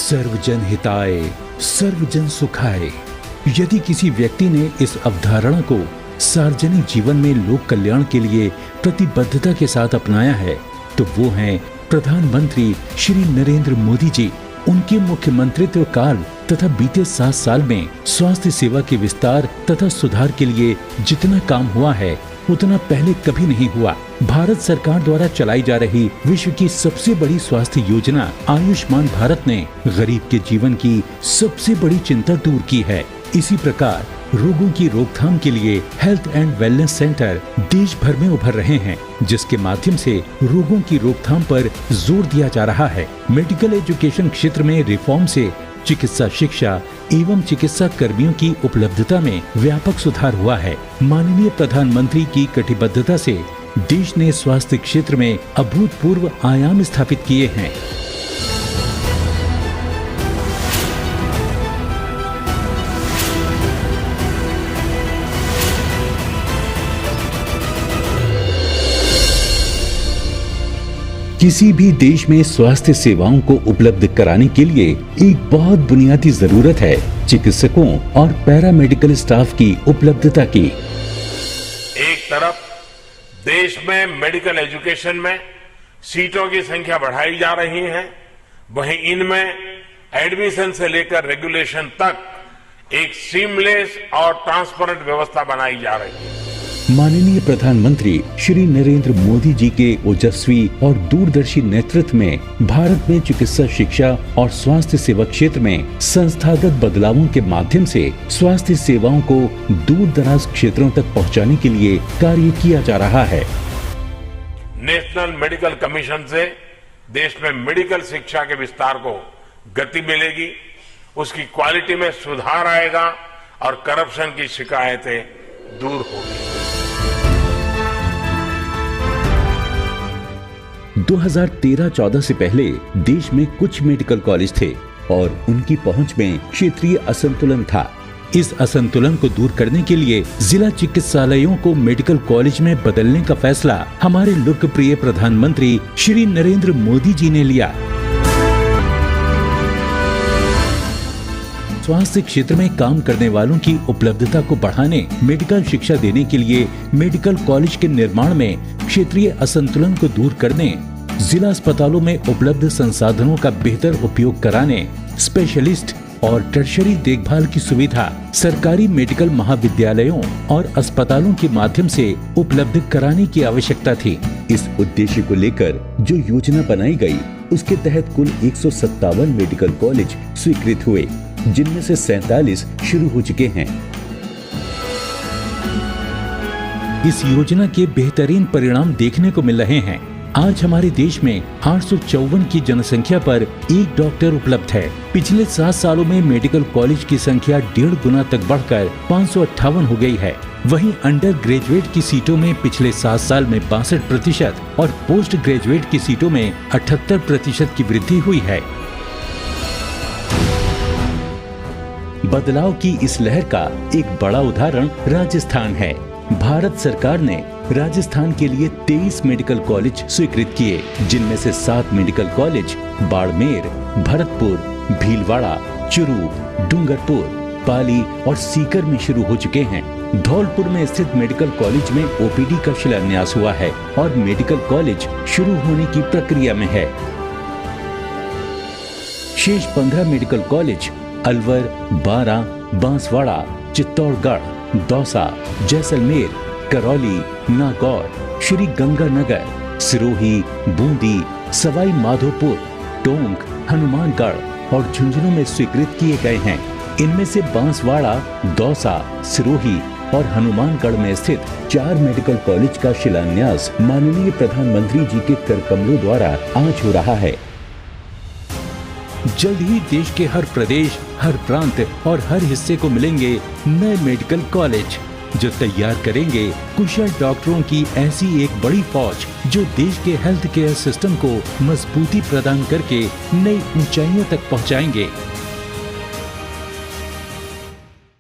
सर्वजन हिताय सर्वजन सुखाय। यदि किसी व्यक्ति ने इस अवधारणा को सार्वजनिक जीवन में लोक कल्याण के लिए प्रतिबद्धता के साथ अपनाया है तो वो हैं प्रधानमंत्री श्री नरेंद्र मोदी जी। उनके मुख्यमंत्रित्व काल तथा बीते 7 साल में स्वास्थ्य सेवा के विस्तार तथा सुधार के लिए जितना काम हुआ है उतना पहले कभी नहीं हुआ। भारत सरकार द्वारा चलाई जा रही विश्व की सबसे बड़ी स्वास्थ्य योजना आयुष्मान भारत ने गरीब के जीवन की सबसे बड़ी चिंता दूर की है। इसी प्रकार रोगों की रोकथाम के लिए हेल्थ एंड वेलनेस सेंटर देश भर में उभर रहे हैं, जिसके माध्यम से रोगों की रोकथाम पर जोर दिया जा रहा है। मेडिकल एजुकेशन क्षेत्र में रिफॉर्म से चिकित्सा शिक्षा एवं चिकित्सा कर्मियों की उपलब्धता में व्यापक सुधार हुआ है। माननीय प्रधानमंत्री की कटिबद्धता से देश ने स्वास्थ्य क्षेत्र में अभूतपूर्व आयाम स्थापित किए हैं। किसी भी देश में स्वास्थ्य सेवाओं को उपलब्ध कराने के लिए एक बहुत बुनियादी जरूरत है चिकित्सकों और पैरामेडिकल स्टाफ की उपलब्धता की। एक तरफ देश में मेडिकल एजुकेशन में सीटों की संख्या बढ़ाई जा रही है, वहीं इनमें एडमिशन से लेकर रेगुलेशन तक एक सीमलेस और ट्रांसपेरेंट व्यवस्था बनाई जा रही है। माननीय प्रधानमंत्री श्री नरेंद्र मोदी जी के ओजस्वी और दूरदर्शी नेतृत्व में भारत में चिकित्सा शिक्षा और स्वास्थ्य सेवा क्षेत्र में संस्थागत बदलावों के माध्यम से स्वास्थ्य सेवाओं को दूर दराज क्षेत्रों तक पहुंचाने के लिए कार्य किया जा रहा है। नेशनल मेडिकल कमीशन से देश में मेडिकल शिक्षा के विस्तार को गति मिलेगी, उसकी क्वालिटी में सुधार आएगा और करप्शन की शिकायतें दूर होगी। 2013-14 से पहले देश में कुछ मेडिकल कॉलेज थे और उनकी पहुंच में क्षेत्रीय असंतुलन था। इस असंतुलन को दूर करने के लिए जिला चिकित्सालयों को मेडिकल कॉलेज में बदलने का फैसला हमारे लोकप्रिय प्रधानमंत्री श्री नरेंद्र मोदी जी ने लिया। स्वास्थ्य क्षेत्र में काम करने वालों की उपलब्धता को बढ़ाने, मेडिकल शिक्षा देने के लिए मेडिकल कॉलेज के निर्माण में क्षेत्रीय असंतुलन को दूर करने, जिला अस्पतालों में उपलब्ध संसाधनों का बेहतर उपयोग कराने, स्पेशलिस्ट और टर्शरी देखभाल की सुविधा सरकारी मेडिकल महाविद्यालयों और अस्पतालों के माध्यम से उपलब्ध कराने की आवश्यकता थी। इस उद्देश्य को लेकर जो योजना बनाई गई, उसके तहत कुल 157 मेडिकल कॉलेज स्वीकृत हुए, जिनमें से 47 शुरू हो चुके हैं। इस योजना के बेहतरीन परिणाम देखने को मिल रहे हैं। आज हमारे देश में 854 की जनसंख्या पर एक डॉक्टर उपलब्ध है। पिछले 7 सालों में मेडिकल कॉलेज की संख्या 1.5 गुना तक बढ़कर 558 हो गई है। वहीं अंडर ग्रेजुएट की सीटों में पिछले 7 साल में 62% और पोस्ट ग्रेजुएट की सीटों में 78% की वृद्धि हुई है। बदलाव की इस लहर का एक बड़ा उदाहरण राजस्थान है। भारत सरकार ने राजस्थान के लिए 23 मेडिकल कॉलेज स्वीकृत किए, जिनमें से 7 मेडिकल कॉलेज बाड़मेर, भरतपुर, भीलवाड़ा, चुरू, डूंगरपुर, पाली और सीकर में शुरू हो चुके हैं। धौलपुर में स्थित मेडिकल कॉलेज में ओपीडी का शिलान्यास हुआ है और मेडिकल कॉलेज शुरू होने की प्रक्रिया में है। शेष 15 मेडिकल कॉलेज अलवर, बारां, बांसवाड़ा, चित्तौड़गढ़, दौसा, जैसलमेर, करौली, नागौर, श्री गंगानगर, सिरोही, बूंदी, सवाई माधोपुर, टोंक, हनुमानगढ़ और झुंझुनू में स्वीकृत किए गए हैं। इनमें से बांसवाड़ा, दौसा, सिरोही और हनुमानगढ़ में स्थित 4 मेडिकल कॉलेज का शिलान्यास माननीय प्रधानमंत्री जी के कर कमलों द्वारा आज हो रहा है। जल्द ही देश के हर प्रदेश, हर प्रांत और हर हिस्से को मिलेंगे नए मेडिकल कॉलेज, जो तैयार करेंगे कुशल डॉक्टरों की ऐसी एक बड़ी फौज, जो देश के हेल्थ केयर सिस्टम को मजबूती प्रदान करके नई ऊंचाइयों तक पहुंचाएंगे।